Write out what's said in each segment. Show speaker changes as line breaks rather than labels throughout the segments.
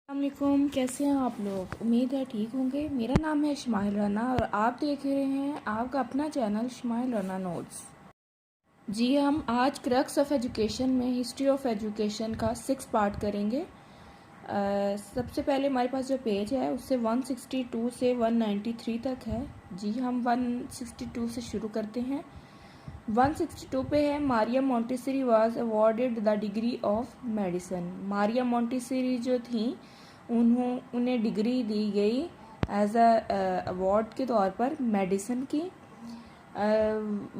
अस्सलामुअलैकुम, कैसे हैं आप लोग। उम्मीद है ठीक होंगे। मेरा नाम है शमाइल राना और आप देख रहे हैं आपका अपना चैनल शमाइल राना नोट्स। जी, हम आज क्रक्स ऑफ एजुकेशन में हिस्ट्री ऑफ एजुकेशन का 6 पार्ट करेंगे। सबसे पहले हमारे पास जो पेज है उससे 162 से 193 तक है। जी, हम 162 से शुरू करते हैं। 162 पे है Maria Montessori was awarded the degree of medicine. Maria Montessori जो थी उन्हें डिग्री दी गई एज अवार्ड के तौर पर मेडिसिन की।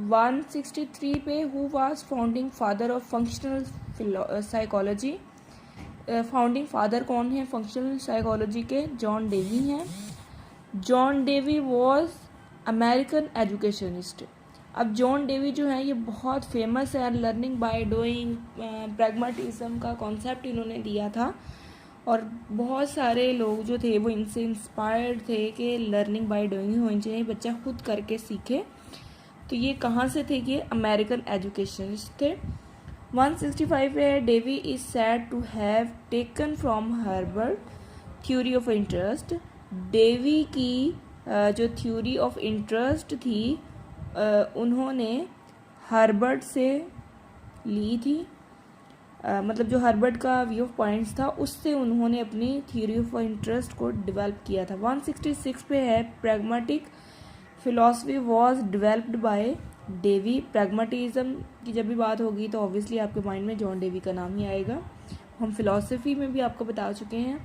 163 पे who was founding father of functional psychology. Founding father कौन है फंक्शनल साइकोलॉजी के? जॉन डेवी हैं। John Dewey was American educationist. अब जॉन डेवी जो है ये बहुत फेमस है। लर्निंग बाय डूइंग, प्रैग्मेटिज्म का कॉन्सेप्ट इन्होंने दिया था और बहुत सारे लोग जो थे वो इनसे इंस्पायर्ड थे कि लर्निंग बाय डूइंग होनी चाहिए, बच्चा खुद करके सीखे। तो ये कहाँ से थे? ये अमेरिकन एजुकेशनिस्ट थे। 165 है Dewey is said to have taken from Herbert theory of interest. Dewey की जो थ्योरी ऑफ इंटरेस्ट थी उन्होंने हर्बर्ट से ली थी। मतलब जो हर्बर्ट का व्यू ऑफ पॉइंट्स था उससे उन्होंने अपनी थ्योरी ऑफ इंटरेस्ट को डेवलप किया था। 166 पे है pragmatic philosophy was developed by Dewey. Pragmatism की जब भी बात होगी तो ऑब्वियसली आपके माइंड में जॉन डेवी का नाम ही आएगा। हम फिलॉसफी में भी आपको बता चुके हैं।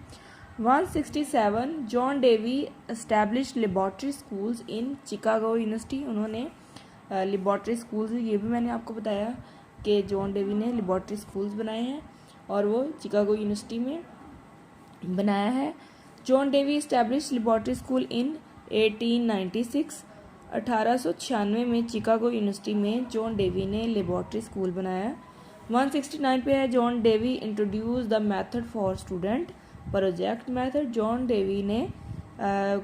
167 John Dewey established laboratory schools in Chicago university. उन्होंने लेबॉर्ट्री स्कूल्स, ये भी मैंने आपको बताया कि जॉन डेवी ने लेबॉर्ट्री स्कूल्स बनाए हैं और वो चिकागो यूनिवर्सिटी में बनाया है। John Dewey established laboratory school इन 1896। 1896 में चिकागो यूनिवर्सिटी में जॉन डेवी ने लेबॉर्ट्री स्कूल बनाया। 169 पे है John Dewey introduce the method for student project method. John Dewey ने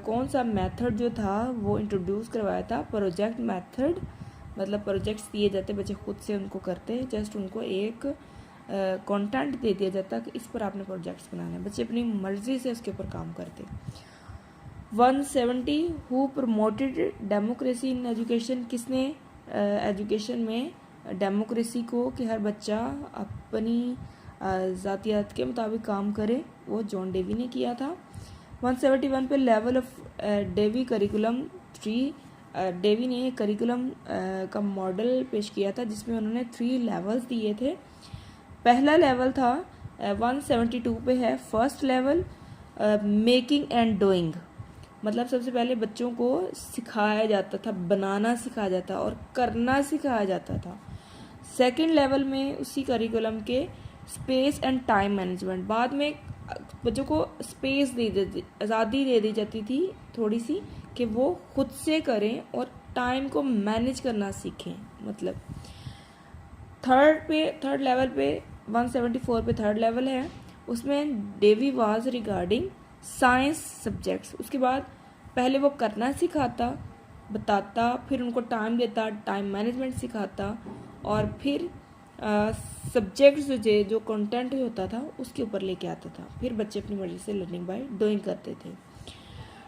कौन सा मेथड जो था वो इंट्रोड्यूस करवाया था? Project method. मतलब प्रोजेक्ट्स दिए जाते, बच्चे खुद से उनको करते, जस्ट उनको एक कंटेंट दे दिया जाता कि इस पर आपने प्रोजेक्ट्स बनाना है, बच्चे अपनी मर्जी से उसके ऊपर काम करते। 170 who promoted democracy in education. किसने एजुकेशन में डेमोक्रेसी को कि हर बच्चा अपनी ज़ातियात के मुताबिक काम करे, वो जॉन डेवी ने किया था। 171 पे level of Dewey curriculum 3। Dewey ने करिकुलम का मॉडल पेश किया था जिसमें उन्होंने 3 लेवल्स दिए थे। पहला लेवल था 172 पे है first level making and doing. मतलब सबसे पहले बच्चों को सिखाया जाता था, बनाना सिखाया जाता और करना सिखाया जाता था। सेकंड लेवल में उसी करिकुलम के स्पेस एंड टाइम मैनेजमेंट। बाद में बच्चों को स्पेस आज़ादी दे दी जाती थी थोड़ी सी कि वो खुद से करें और टाइम को मैनेज करना सीखें। मतलब थर्ड लेवल पे 174 पे थर्ड लेवल है, उसमें Dewey was regarding science subjects. उसके बाद पहले वो करना सिखाता, बताता, फिर उनको टाइम देता, टाइम मैनेजमेंट सिखाता और फिर सब्जेक्ट्स जो कंटेंट होता था उसके ऊपर लेके आता था। फिर बच्चे अपनी मर्जी से लर्निंग बाय डूइंग करते थे।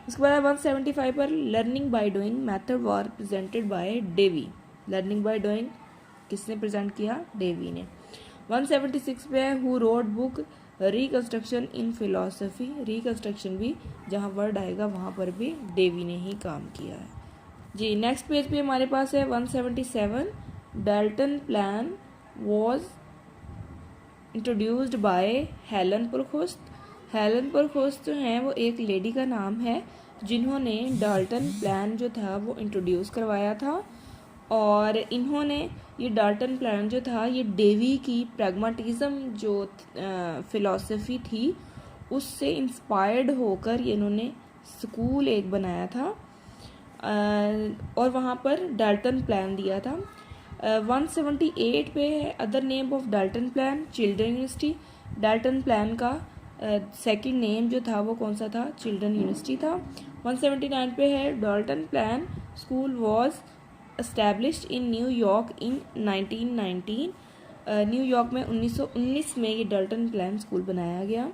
उसके बाद 175 पर learning by doing method were presented by Dewey. Learning by doing किसने प्रेजेंट किया? डेवी ने। 176 पे who wrote book reconstruction in philosophy. Reconstruction भी जहाँ वर्ड आएगा वहाँ पर भी डेवी ने ही काम किया है। जी, नेक्स्ट पेज पे हमारे पास है 177 Dalton plan was introduced by Helen Parkhurst. Helen Parkhurst जो हैं वो एक लेडी का नाम है जिन्होंने डाल्टन प्लान जो था वो इंट्रोड्यूस करवाया था और इन्होंने ये डाल्टन प्लान जो था ये डेवी की प्रैग्मेटिज्म जो फिलॉसफी थी उससे इंस्पायर्ड होकर ये इन्होंने स्कूल एक बनाया था और वहाँ पर डाल्टन प्लान दिया था। 178 पे है other name of Dalton plan children university. Dalton plan का सेकंड नेम जो था वो कौन सा था? चिल्ड्रन यूनिवर्सिटी था। 179 पे है Dalton plan school was established in New York in 1919। New York में 1919 में ये डाल्टन प्लान स्कूल बनाया गया।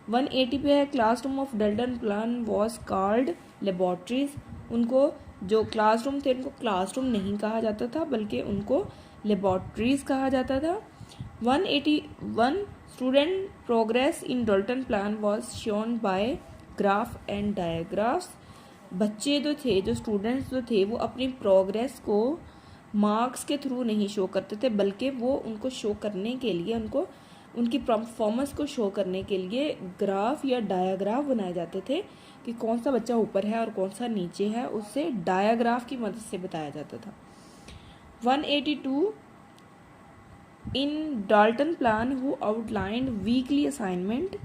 180 पे है classroom of Dalton plan was called laboratories. उनको जो क्लासरूम थे उनको क्लासरूम नहीं कहा जाता था बल्कि उनको लेबॉर्ट्रीज कहा जाता था। 181 student progress in Dalton plan was shown by graph and diagraphs. बच्चे जो स्टूडेंट्स जो थे वो अपनी प्रोग्रेस को मार्क्स के थ्रू नहीं शो करते थे बल्कि वो उनको शो करने के लिए उनको उनकी परफॉर्मेंस को शो करने के लिए ग्राफ या डायाग्राफ बनाए जाते थे कि कौन सा बच्चा ऊपर है और कौन सा नीचे है, उससे डायाग्राफ की मदद से बताया जाता था। 182 in Dalton plan who outlined weekly assignment.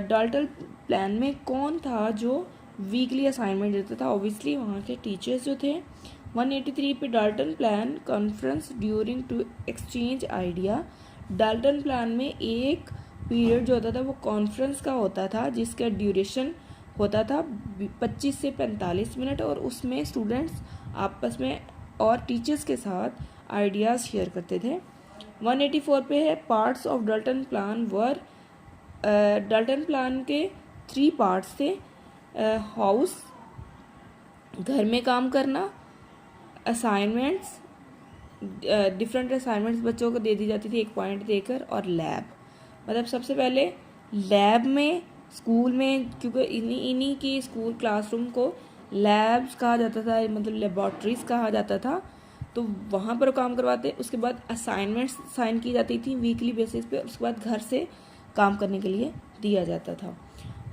Dalton plan में कौन था जो वीकली असाइनमेंट देता था? ऑब्वियसली वहाँ के टीचर्स जो थे। 183 पे Dalton plan conference during to exchange idea. Dalton plan में एक पीरियड जो होता था वो कॉन्फ्रेंस का होता था जिसका ड्यूरेशन होता था 25 से 45 मिनट और उसमें स्टूडेंट्स आपस में और टीचर्स के साथ आइडियाज़ शेयर करते थे। 184 पे है parts of Dalton plan were. Dalton plan के 3 पार्ट्स थे। हाउस, घर में काम करना, असाइनमेंट्स, डिफरेंट असाइनमेंट्स बच्चों को दे दी जाती थी एक पॉइंट देकर, और लैब। मतलब सबसे पहले लैब में स्कूल में, क्योंकि इन्हीं की स्कूल क्लासरूम को लैब्स कहा जाता था, मतलब लेबॉर्ट्रीज कहा जाता था, तो वहाँ पर काम करवाते। उसके बाद असाइनमेंट्स साइन की जाती थी वीकली बेसिस पे, उसके बाद घर से काम करने के लिए दिया जाता था।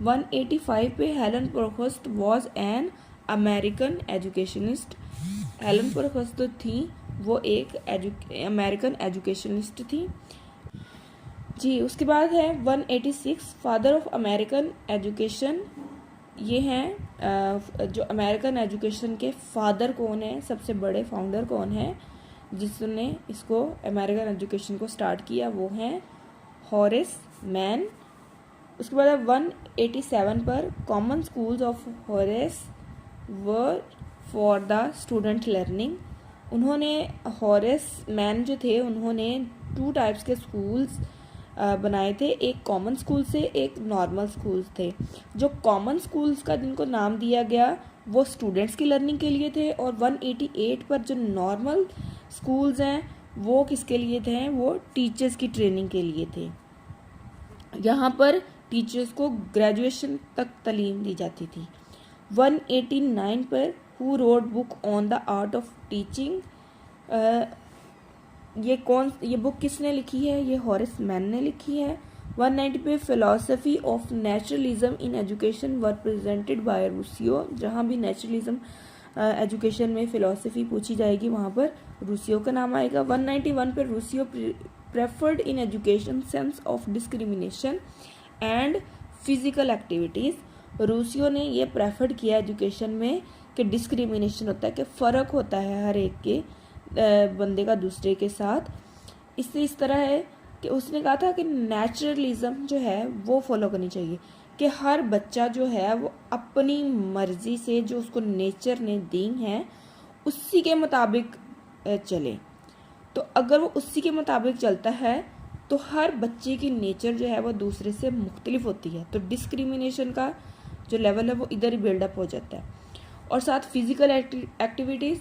185 पे Helen Parkhurst was an American educationist. Helen Parkhurst तो थी वो एक अमेरिकन एजुकेशनिस्ट थी जी। उसके बाद है 186 फादर ऑफ अमेरिकन एजुकेशन। ये हैं जो अमेरिकन एजुकेशन के फादर कौन है, सबसे बड़े फाउंडर कौन है जिसने इसको अमेरिकन एजुकेशन को स्टार्ट किया, वो हैं हॉरेस मैन। उसके बाद है 187 पर common schools of Horace were for the student learning. उन्होंने हॉरेस मैन जो थे उन्होंने 2 टाइप्स के स्कूल्स बनाए थे, एक कॉमन स्कूल से एक नॉर्मल स्कूल्स थे। जो कॉमन स्कूल्स का जिनको नाम दिया गया वो स्टूडेंट्स की लर्निंग के लिए थे, और 188 पर जो नॉर्मल स्कूल्स हैं वो किसके लिए थे? वो टीचर्स की ट्रेनिंग के लिए थे। यहाँ पर टीचर्स को ग्रेजुएशन तक तालीम दी जाती थी। 189 पर who wrote book on the art of teaching. ये बुक किसने लिखी है? ये हॉरेस मैन ने लिखी है। 190 पे philosophy of naturalism in education were presented by Rousseau. जहाँ भी नेचुरलिज्म एजुकेशन में फिलॉसफी पूछी जाएगी वहाँ पर रूसियो का नाम आएगा। 191 पे Rousseau preferred in education sense of discrimination and physical activities. Rousseau ने ये प्रेफर्ड किया एजुकेशन में कि डिस्क्रिमिनेशन होता है, कि फ़र्क होता है हर एक के बंदे का दूसरे के साथ। इससे इस तरह है कि उसने कहा था कि नेचुरलिज्म जो है वो फॉलो करनी चाहिए, कि हर बच्चा जो है वो अपनी मर्जी से जो उसको नेचर ने दी है उसी के मुताबिक चले। तो अगर वो उसी के मुताबिक चलता है तो हर बच्चे की नेचर जो है वो दूसरे से मुख्तलिफ होती है, तो डिस्क्रिमिनेशन का जो लेवल है वो इधर ही बिल्डअप हो जाता है। और साथ फिजिकल एक्टिविटीज़,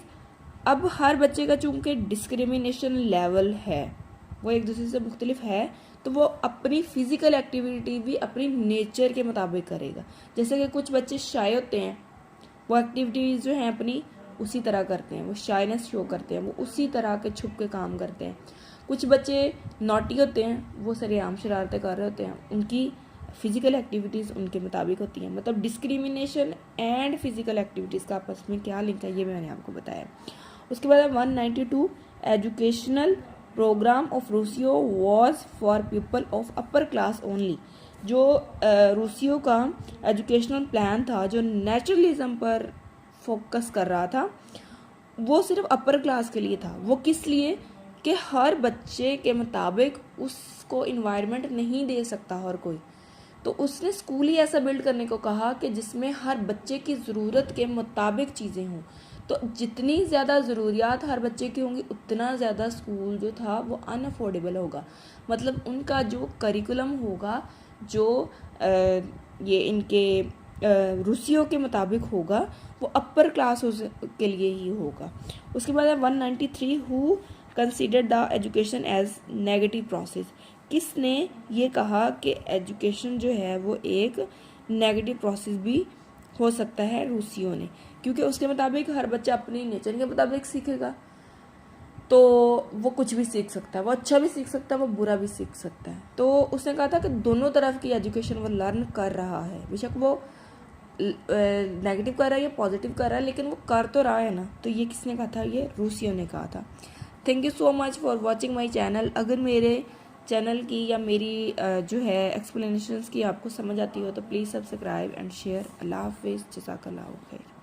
अब हर बच्चे का चूंकि डिस्क्रिमिनेशन लेवल है वो एक दूसरे से मुख्तलिफ है, तो वो अपनी फिजिकल एक्टिविटी भी अपनी नेचर के मुताबिक करेगा। जैसे कि कुछ बच्चे शाय होते हैं, वो एक्टिविटीज़ जो हैं अपनी उसी तरह करते हैं, वो शाइनेस शो करते हैं, वो उसी तरह के छुप के काम करते हैं। कुछ बच्चे नॉटी होते हैं, वो सरेआम शरारतें कर रहे होते हैं, उनकी फिजिकल एक्टिविटीज़ उनके मुताबिक होती हैं। मतलब डिस्क्रिमिनेशन एंड फिजिकल एक्टिविटीज़ का आपस में क्या लिंक है ये मैंने आपको बताया। उसके बाद 192 educational program of Rousseau was for people of upper class only. जो रूसियो का एजुकेशनल प्लान था जो नेचुरलिज्म पर फोकस कर रहा था वो सिर्फ अपर क्लास के लिए था। वो किस लिए? कि हर बच्चे के मुताबिक उसको इन्वायरमेंट नहीं दे सकता हर कोई, तो उसने स्कूल ही ऐसा बिल्ड करने को कहा कि जिसमें हर बच्चे की ज़रूरत के मुताबिक चीज़ें हों। तो जितनी ज़्यादा ज़रूरियात हर बच्चे की होंगी उतना ज़्यादा स्कूल जो था वो अनअफोर्डेबल होगा। मतलब उनका जो करिकुलम होगा, जो ये इनके रूसियों के मुताबिक होगा, वो अपर क्लास के लिए ही होगा। उसके बाद है 193 who consider the education as negative process. किसने ये कहा कि एजुकेशन जो है वो एक नेगेटिव प्रोसेस भी हो सकता है? रूसियों ने, क्योंकि उसके मुताबिक हर बच्चा अपनी नेचर के मुताबिक सीखेगा, तो वो कुछ भी सीख सकता है, वो अच्छा भी सीख सकता है, वो बुरा भी सीख सकता है। तो उसने कहा था कि दोनों तरफ की एजुकेशन वो लर्न कर रहा है, बेशक वो नेगेटिव कर रहा है या पॉजिटिव कर रहा है, लेकिन वो कर तो रहा है ना। तो ये किसने कहा था? ये रूसियों ने कहा था। Thank you so much for watching my channel. अगर मेरे चैनल की या मेरी जो है एक्सप्लेनेशंस की आपको समझ आती हो तो प्लीज़ सब्सक्राइब एंड शेयर। अल्लाह हाफिज़, जज़ाकल्लाहु खैर।